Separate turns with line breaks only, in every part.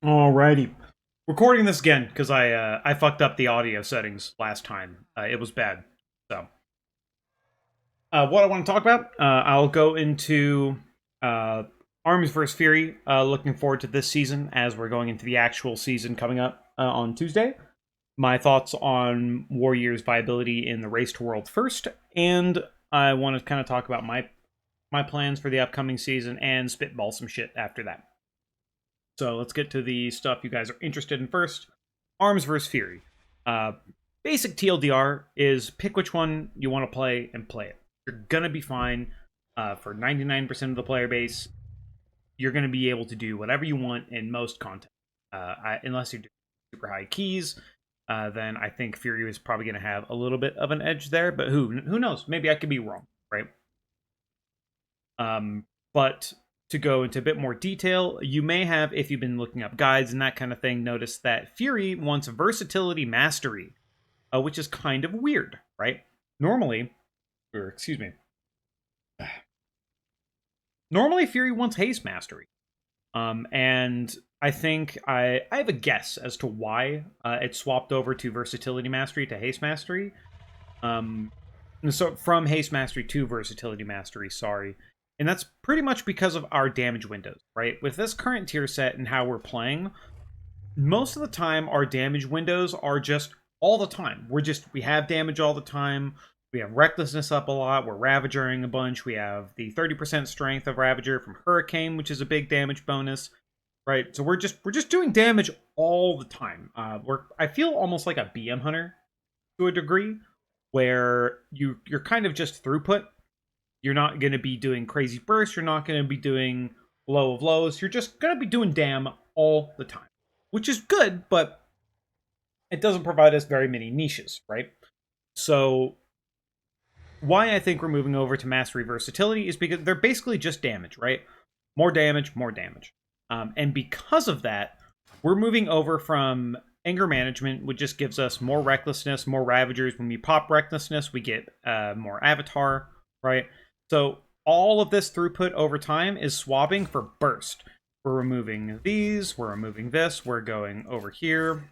Alrighty. Recording this again because I fucked up the audio settings last time. It was bad. So, what I want to talk about, I'll go into uh, Arms vs. Fury. Looking forward to this season as we're going into the actual season coming up on Tuesday. My thoughts on Warriors' viability in the race to world first, and I want to kind of talk about my plans for the upcoming season and spitball some shit after that. So let's get to the stuff you guys are interested in first. Arms vs. Fury. Uh, Basic TLDR is pick which one you want to play and play it. You're going to be fine for 99% of the player base. You're going to be able to do whatever you want in most content. Unless you're doing super high keys, then I think Fury is probably going to have a little bit of an edge there. But who knows? Maybe I could be wrong, right? But to go into a bit more detail, you may have, if you've been looking up guides and that kind of thing, noticed that Fury wants versatility mastery, which is kind of weird, right? Normally, or excuse me, normally Fury wants haste mastery, and I think I have a guess as to why it swapped over to versatility mastery to haste mastery. Um, so from haste mastery to versatility mastery, sorry. And that's pretty much because of our damage windows, right? With this current tier set and how we're playing, most of the time our damage windows are just all the time. We have damage all the time. We have recklessness up a lot. We're ravaging a bunch. We have the 30% strength of Ravager from Hurricane, which is a big damage bonus, right? So we're just doing damage all the time. I feel almost like a BM hunter to a degree, where you're kind of just throughput. You're not going to be doing crazy bursts. You're not going to be doing low of lows. You're just going to be doing dam all the time, which is good, but it doesn't provide us very many niches, right? So why I think we're moving over to mastery versatility is because they're basically just damage, right? More damage, more damage. And because of that, we're moving over from anger management, which just gives us more recklessness, more ravagers. When we pop recklessness, we get more avatar, right? So all of this throughput over time is swapping for burst. We're removing these, we're removing this, we're going over here,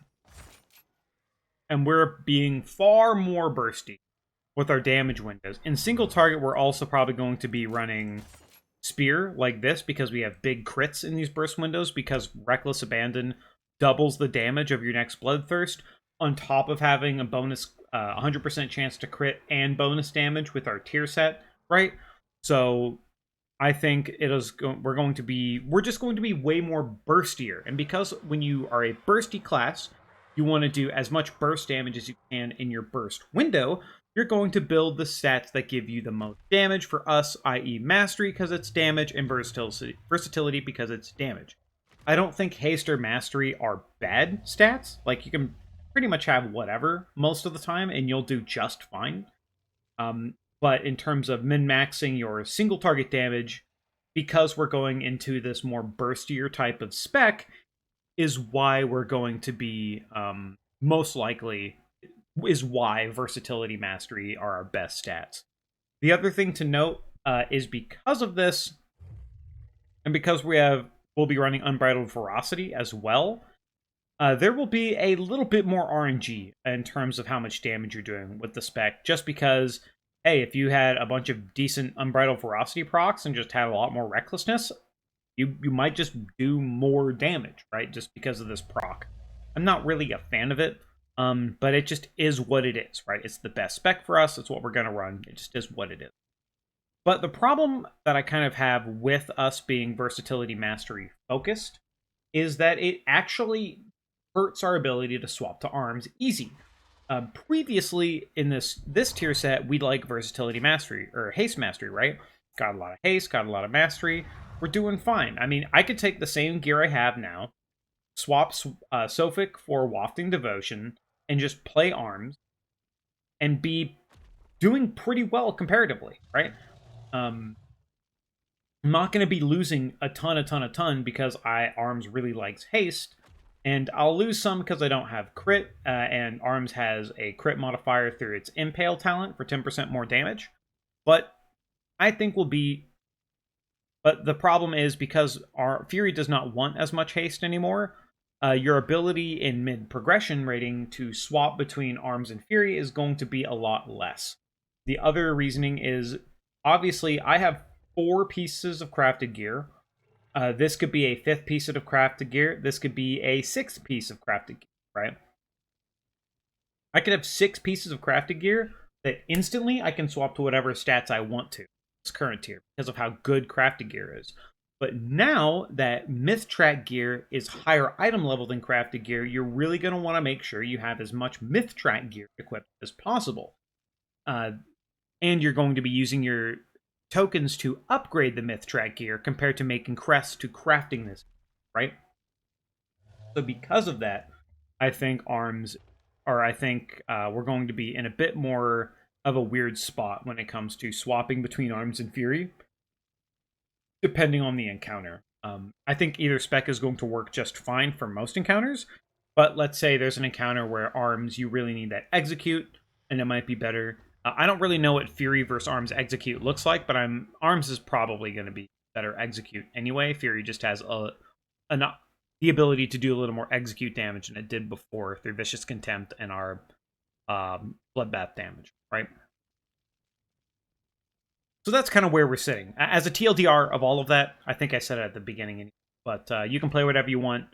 and we're being far more bursty with our damage windows. In single target, we're also probably going to be running spear like this because we have big crits in these burst windows, because reckless abandon doubles the damage of your next bloodthirst, on top of having a bonus 100% chance to crit and bonus damage with our tier set, right? So I think we're just going to be way more burstier. And because when you are a bursty class, you want to do as much burst damage as you can in your burst window, you're going to build the stats that give you the most damage for us, i.e. mastery because it's damage, and versatility because it's damage. I don't think haste or mastery are bad stats. Like, you can pretty much have whatever most of the time and you'll do just fine. But in terms of min-maxing your single target damage, because we're going into this more burstier type of spec, is why we're going to be most likely is why versatility mastery are our best stats. The other thing to note is because of this, and because we'll be running unbridled ferocity as well, there will be a little bit more RNG in terms of how much damage you're doing with the spec, just because, hey, if you had a bunch of decent unbridled ferocity procs and just had a lot more recklessness, you might just do more damage, right? Just because of this proc. I'm not really a fan of it, but it just is what it is, right? It's the best spec for us. It's what we're going to run. It just is what it is. But the problem that I kind of have with us being versatility mastery focused is that it actually hurts our ability to swap to arms easy. Previously in this tier set, we like versatility mastery or haste mastery, right? Got a lot of haste, got a lot of mastery. We're doing fine. I mean, I could take the same gear I have now, swap Sophic for wafting devotion, and just play arms and be doing pretty well comparatively, right? I'm not going to be losing a ton because arms really likes haste, and I'll lose some because I don't have crit, and arms has a crit modifier through its impale talent for 10% more damage. But I think we'll be. But the problem is, because our Fury does not want as much haste anymore, your ability in mid progression rating to swap between arms and fury is going to be a lot less. The other reasoning is obviously I have 4 pieces of crafted gear. This could be a 5th piece of crafted gear. This could be a 6th piece of crafted gear, right? I could have 6 pieces of crafted gear that instantly I can swap to whatever stats I want to this current tier because of how good crafted gear is. But now that myth track gear is higher item level than crafted gear, you're really going to want to make sure you have as much myth track gear equipped as possible. And you're going to be using your tokens to upgrade the myth track gear compared to making crests to crafting this, right? So because of that, I think we're going to be in a bit more of a weird spot when it comes to swapping between arms and fury, depending on the encounter. I think either spec is going to work just fine for most encounters, but let's say there's an encounter where arms, you really need that execute, and it might be better. I don't really know what fury versus arms execute looks like, but arms is probably going to be better execute anyway. Fury just has the ability to do a little more execute damage than it did before through Vicious Contempt and our Bloodbath damage, right? So that's kind of where we're sitting. As a TLDR of all of that, I think I said it at the beginning, but you can play whatever you want.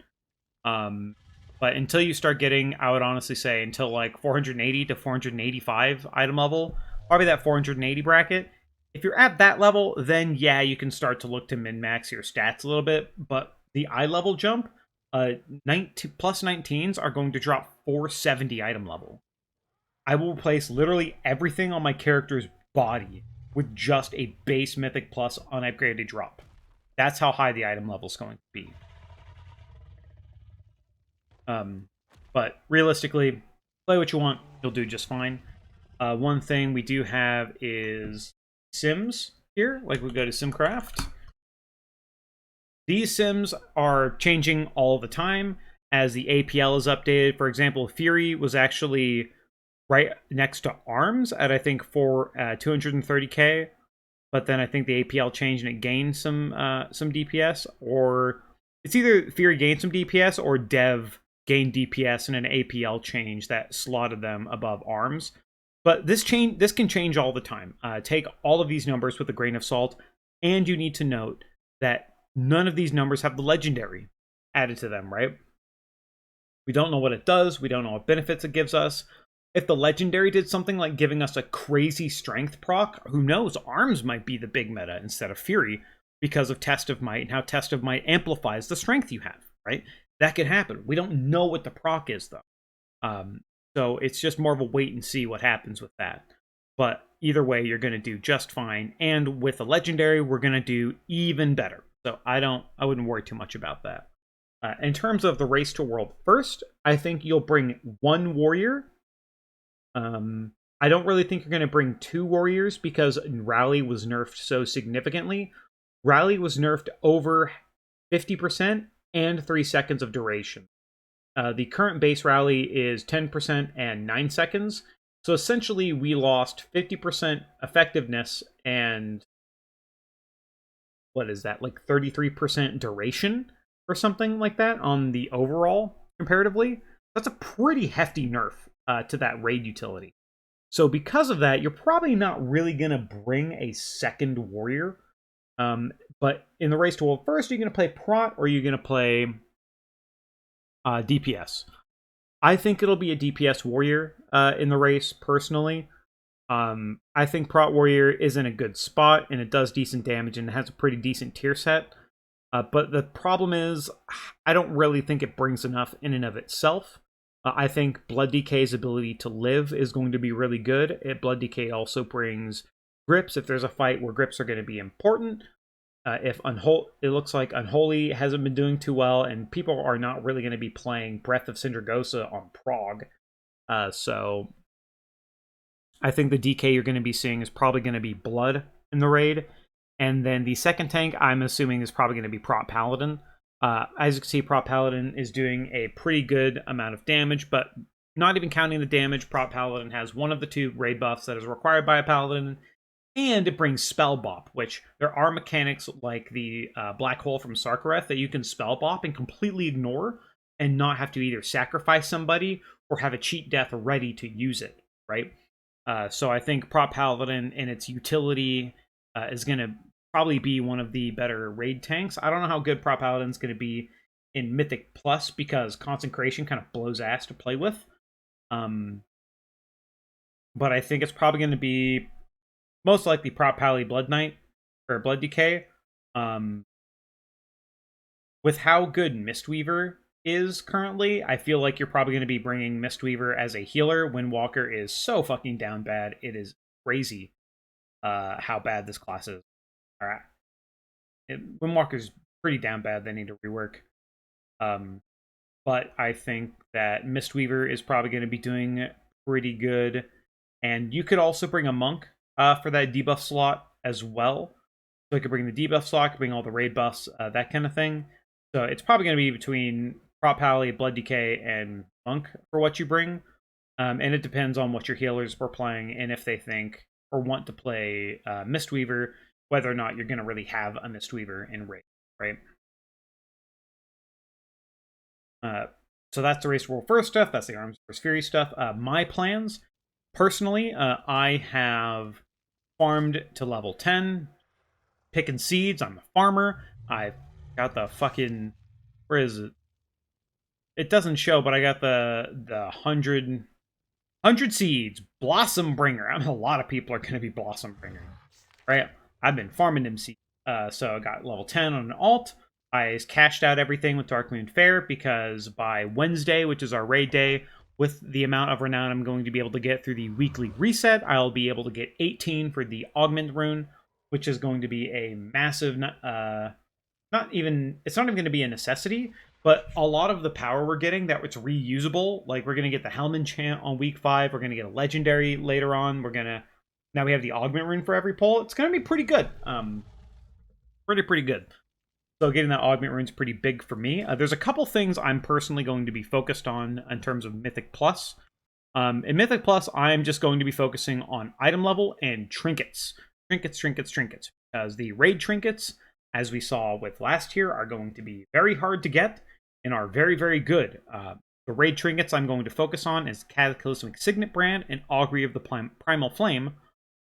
But until you start getting, I would honestly say until like 480 to 485 item level, probably that 480 bracket. If you're at that level, then yeah, you can start to look to min-max your stats a little bit. But the eye level jump, plus 19s are going to drop 470 item level. I will replace literally everything on my character's body with just a base mythic plus unupgraded drop. That's how high the item level is going to be. But realistically, play what you want, you'll do just fine. One thing we do have is sims here, like we go to Simcraft. These sims are changing all the time as the APL is updated. For example, Fury was actually right next to Arms at, I think, for 230k, but then I think the APL changed and it gained some DPS, or it's either Fury gained some DPS or Dev gained DPS and an APL change that slotted them above Arms. But this can change all the time. Take all of these numbers with a grain of salt, and you need to note that none of these numbers have the legendary added to them, right? We don't know what it does. We don't know what benefits it gives us. If the legendary did something like giving us a crazy strength proc, who knows? Arms might be the big meta instead of Fury because of Test of Might and how Test of Might amplifies the strength you have, right? That could happen. We don't know what the proc is, though. So it's just more of a wait and see what happens with that. But either way, you're going to do just fine. And with a legendary, we're going to do even better. So I wouldn't worry too much about that. In terms of the race to world first, I think you'll bring 1 warrior. I don't really think you're going to bring 2 warriors because Rally was nerfed so significantly. Rally was nerfed over 50% and 3 seconds of duration. The current base Rally is 10% and 9 seconds. So essentially, we lost 50% effectiveness and what is that, like 33% duration or something like that on the overall comparatively. That's a pretty hefty nerf to that raid utility. So because of that, you're probably not really going to bring a second warrior. But in the race to world first, are you going to play Prot or are you going to play DPS? I think it'll be a DPS warrior in the race, personally. I think Prot Warrior is in a good spot, and it does decent damage, and it has a pretty decent tier set. But the problem is, I don't really think it brings enough in and of itself. I think Blood DK's ability to live is going to be really good. Blood DK also brings grips if there's a fight where grips are going to be important. If it looks like Unholy hasn't been doing too well, and people are not really going to be playing Breath of Syndragosa on Prog. So I think the DK you're going to be seeing is probably going to be Blood in the raid. And then the second tank, I'm assuming, is probably going to be Prot Paladin. As you can see, Prot Paladin is doing a pretty good amount of damage, but not even counting the damage, Prot Paladin has one of the 2 raid buffs that is required by a Paladin, and it brings Spell Bop, which there are mechanics like the Black Hole from Sarkareth that you can Spell Bop and completely ignore, and not have to either sacrifice somebody or have a cheat death ready to use it, right? So I think Prop Paladin and its utility is going to probably be one of the better raid tanks. I don't know how good Prop Paladin's going to be in Mythic Plus because Consecration kind of blows ass to play with. But I think it's probably going to be most likely Prop Pally Blood Knight or Blood Decay. With how good Mistweaver is currently, I feel like you're probably going to be bringing Mistweaver as a healer. Windwalker is so fucking down bad. It is crazy how bad this class is. All right. Windwalker's pretty down bad. They need to rework. But I think that Mistweaver is probably going to be doing pretty good. And you could also bring a monk for that debuff slot as well. So I could bring the debuff slot, bring all the raid buffs, that kind of thing. So it's probably going to be between Prop Pally, Blood Decay, and Monk for what you bring. And it depends on what your healers were playing and if they think or want to play Mistweaver, whether or not you're going to really have a Mistweaver in raid, right? So that's the Race World First stuff. That's the Arms vs. Fury stuff. My plans, personally, I have farmed to level 10, picking seeds. I'm a farmer. I've got the fucking... Where is it? It doesn't show, but I got the 100 seeds. Blossom Bringer. I mean, a lot of people are going to be Blossom Bringer, right? I've been farming them seeds. So I got level 10 on an alt. I cashed out everything with Darkmoon Fair because by Wednesday, which is our raid day, with the amount of renown I'm going to be able to get through the weekly reset, I'll be able to get 18 for the Augment Rune, which is going to be a massive, it's not even going to be a necessity, but a lot of the power we're getting that it's reusable, like we're going to get the Helm enchant on week 5, we're going to get a legendary later on, now we have the Augment Rune for every pull. It's going to be pretty good. Pretty good. So getting that Augment Rune is pretty big for me. There's a couple things I'm personally going to be focused on in terms of Mythic Plus. In Mythic Plus, I'm just going to be focusing on item level and trinkets. Trinkets. Because the raid trinkets, as we saw with last year, are going to be very hard to get and are very, very good. The raid trinkets I'm going to focus on is Cataclysmic Signet Brand and Augury of the Primal Flame.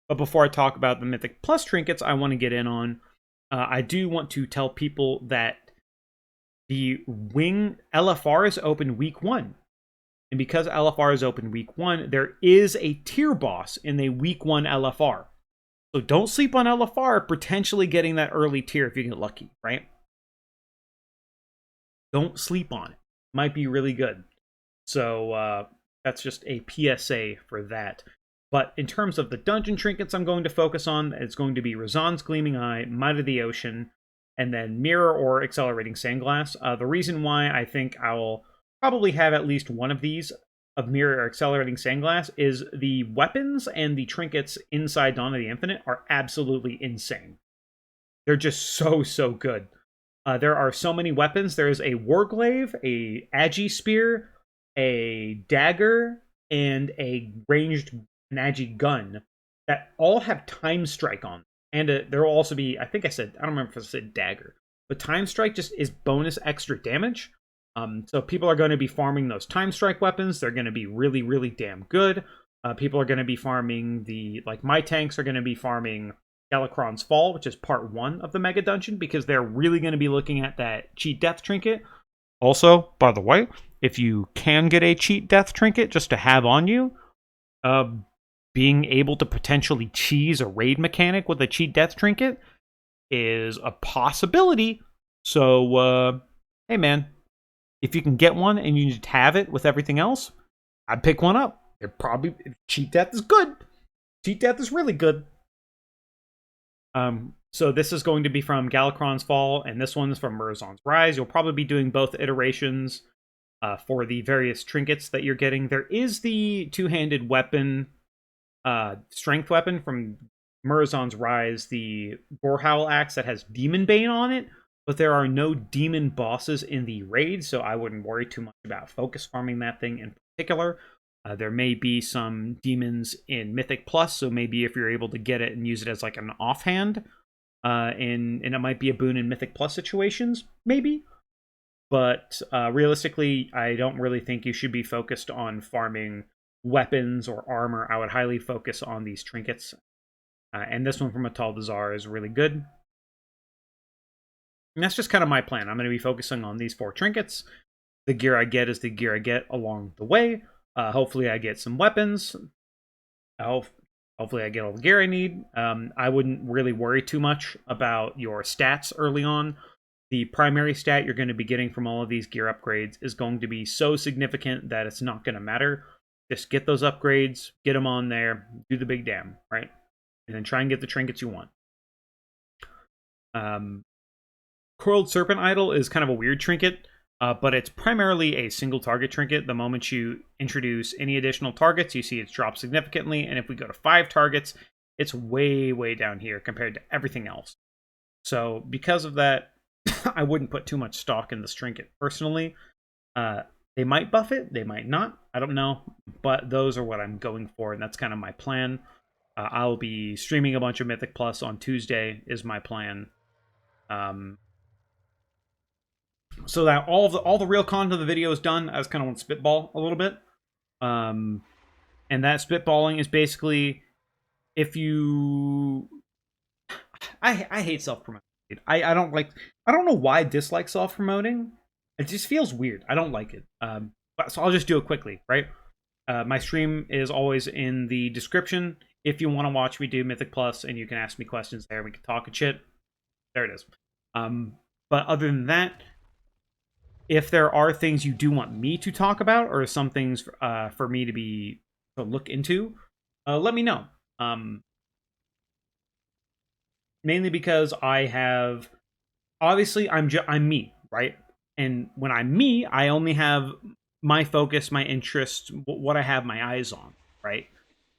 But before I talk about the Mythic Plus trinkets, I want to get in on... I do want to tell people that the Wing LFR is open week 1. And because LFR is open week 1, there is a tier boss in the week 1 LFR. So don't sleep on LFR potentially getting that early tier if you get lucky, right? Don't sleep on it. Might be really good. So that's just a PSA for that. But in terms of the dungeon trinkets I'm going to focus on, it's going to be Razan's Gleaming Eye, Might of the Ocean, and then Mirror or Accelerating Sandglass. The reason why I think I'll probably have at least one of these, of Mirror or Accelerating Sandglass, is the weapons and the trinkets inside Dawn of the Infinite are absolutely insane. They're just so good. There are so many weapons. There's a Warglaive, a Agi Spear, a Dagger, and a ranged Agi gun that all have Time Strike on them. And there will also be, I think I don't remember if I said Dagger, but Time Strike just is bonus extra damage. So people are going to be farming those Time Strike weapons. They're going to be really, really damn good. People are going to be farming my tanks are going to be farming Galakron's Fall, which is part 1 of the Mega Dungeon, because they're really going to be looking at that Cheat Death Trinket. Also, by the way, if you can get a Cheat Death Trinket just to have on you, being able to potentially cheese a raid mechanic with a Cheat Death Trinket is a possibility. So, hey man, if you can get one and you just have it with everything else, I'd pick one up. Cheat Death is good. Cheat Death is really good. So this is going to be from Galakron's Fall, and this one's from Murazon's Rise. You'll probably be doing both iterations for the various trinkets that you're getting. There is the two-handed weapon, strength weapon from Murazon's Rise, the Gorehowl Axe that has Demon Bane on it, but there are no demon bosses in the raid, so I wouldn't worry too much about focus farming that thing in particular. There may be some demons in Mythic Plus, so maybe if you're able to get it and use it as like an offhand, and it might be a boon in Mythic Plus situations, maybe. But realistically, I don't really think you should be focused on farming weapons or armor. I would highly focus on these trinkets. And this one from a Tldr is really good. And that's just kind of my plan. I'm going to be focusing on these 4 trinkets. The gear I get is the gear I get along the way. Hopefully I get some weapons. Hopefully I get all the gear I need. I wouldn't really worry too much about your stats early on. The primary stat you're going to be getting from all of these gear upgrades is going to be so significant that it's not going to matter. Just get those upgrades, get them on there, do the big damn, right? And then try and get the trinkets you want. Coiled Serpent Idol is kind of a weird trinket, but it's primarily a single target trinket. The moment you introduce any additional targets, you see it's dropped significantly, and if we go to 5 targets, it's way, way down here compared to everything else. So because of that, I wouldn't put too much stock in this trinket personally. They might buff it, they might not, I don't know, but those are what I'm going for, and that's kind of my plan. I'll be streaming a bunch of Mythic Plus on Tuesday, is my plan. So that all the real content of the video is done. I just kind of want to spitball a little bit. And that spitballing is basically, if you... I hate self-promoting. I don't like... I don't know why I dislike self-promoting. It just feels weird. I don't like it. So I'll just do it quickly, right? My stream is always in the description. If you want to watch me do Mythic Plus, and you can ask me questions there, we can talk and shit. There it is. But other than that, if there are things you do want me to talk about, or some things for me to look into, let me know. Mainly because I have, obviously I'm me, right? And when I'm me, I only have my focus, my interest, what I have my eyes on, right?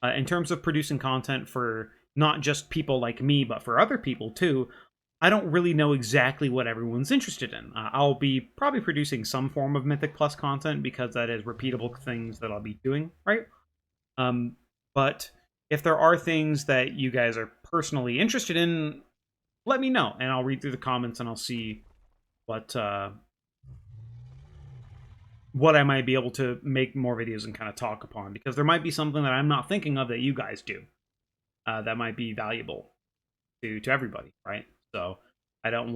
In terms of producing content for not just people like me, but for other people too, I don't really know exactly what everyone's interested in. I'll be probably producing some form of Mythic Plus content because that is repeatable things that I'll be doing, right? But if there are things that you guys are personally interested in, let me know, and I'll read through the comments and I'll see what I might be able to make more videos and kind of talk upon, because there might be something that I'm not thinking of that you guys do that might be valuable to everybody, right? So I don't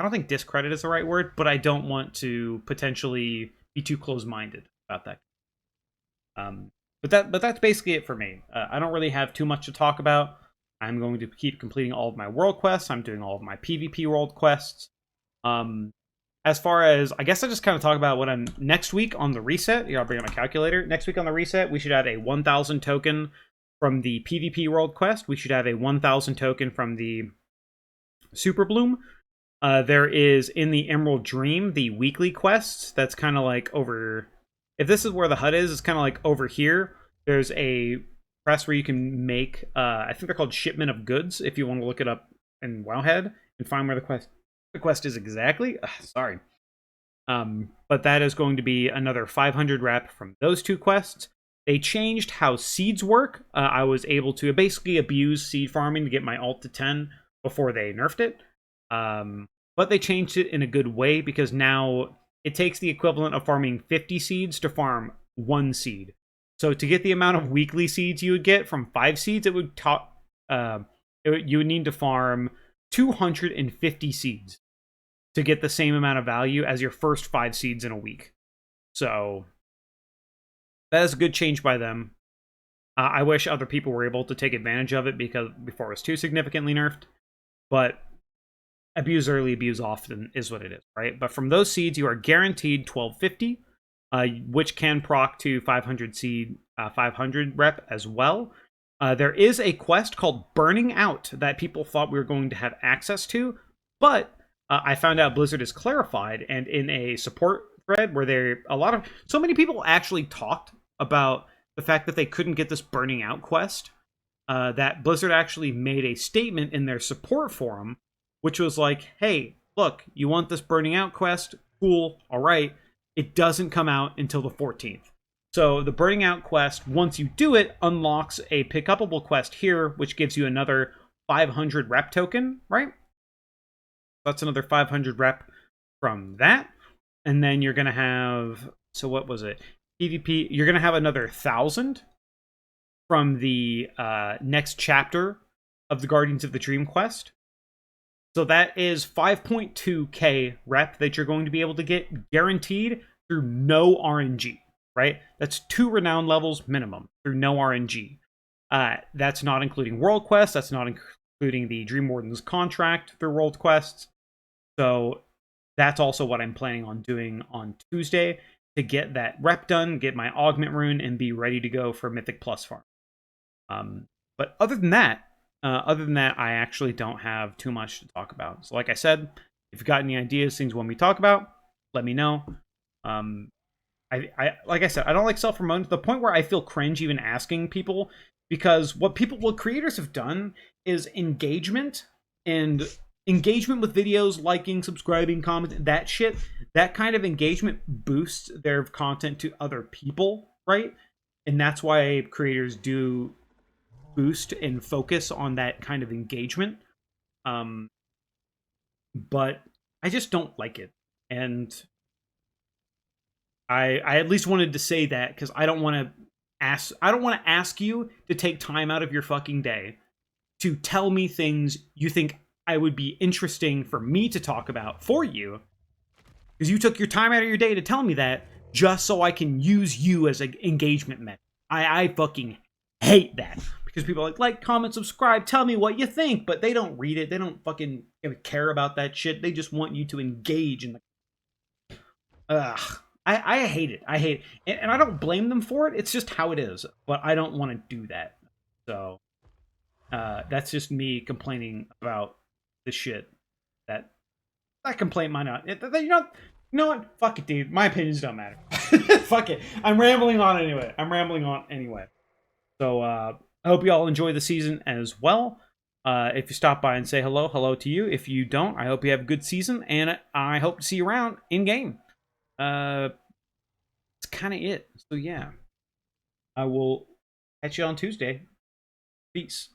think discredit is the right word, but I don't want to potentially be too close-minded about that. But that's basically it for me. I don't really have too much to talk about. I'm going to keep completing all of my world quests. I'm doing all of my PvP world quests. As far as, I guess I just kind of talk about what I'm next week on the reset. I'll bring up my calculator. Next week on the reset, we should have a 1,000 token from the PvP world quest. We should have a 1,000 token from the Super Bloom. There is, in the Emerald Dream, the weekly quests. That's kind of like over... If this is where the hut is, it's kind of like over here. There's a quest where you can make... I think they're called Shipment of Goods, if you want to look it up in Wowhead and find where the quest is exactly. Sorry. But that is going to be another 500 rep from those 2 quests. They changed how seeds work. I was able to basically abuse seed farming to get my alt to 10 before they nerfed it. But they changed it in a good way, because now it takes the equivalent of farming 50 seeds to farm 1 seed. So to get the amount of weekly seeds you would get from 5 seeds, you would need to farm 250 seeds to get the same amount of value as your first 5 seeds in a week. So that is a good change by them. I wish other people were able to take advantage of it, because before it was too significantly nerfed. But abuse early, abuse often is what it is, right? But from those seeds, you are guaranteed 1250, which can proc to 500 seed, 500 rep as well. There is a quest called Burning Out that people thought we were going to have access to, but I found out Blizzard is clarified, and in a support thread where so many people actually talked about the fact that they couldn't get this Burning Out quest, that Blizzard actually made a statement in their support forum, which was like, hey, look, you want this Burning Out quest? Cool, all right. It doesn't come out until the 14th. So the Burning Out quest, once you do it, unlocks a pick-upable quest here, which gives you another 500 rep token, right? That's another 500 rep from that. And then you're going to have, so what was it? PvP, you're going to have another 1,000 from the next chapter of the Guardians of the Dream quest. So that is 5.2k rep that you're going to be able to get guaranteed through no RNG, right? That's 2 renown levels minimum through no RNG. That's not including world quests. That's not including the Dream Warden's contract through world quests. So that's also what I'm planning on doing on Tuesday to get that rep done, get my augment rune, and be ready to go for Mythic Plus farm. But other than that, I actually don't have too much to talk about. So like I said, if you've got any ideas, things you want me to talk about, let me know. I like I said, I don't like self-promoting to the point where I feel cringe even asking people, because what creators have done is engagement with videos, liking, subscribing, commenting, that shit. That kind of engagement boosts their content to other people, right? And that's why creators do boost and focus on that kind of engagement. But I just don't like it. And I at least wanted to say that because I don't want to ask you to take time out of your fucking day to tell me things you think I would be interesting for me to talk about for you, because you took your time out of your day to tell me that just so I can use you as an engagement method. I fucking hate that, because people are like, comment, subscribe, tell me what you think, but they don't read it. They don't fucking care about that shit. They just want you to engage in the... Ugh. I hate it. I hate it. And I don't blame them for it. It's just how it is. But I don't want to do that. So that's just me complaining about the shit. That complaint might not... You know what? Fuck it, dude. My opinions don't matter. Fuck it. I'm rambling on anyway. So I hope you all enjoy the season as well. If you stop by and say hello to you. If you don't, I hope you have a good season, and I hope to see you around in game. It's kind of it. So yeah, I will catch you on Tuesday. Peace.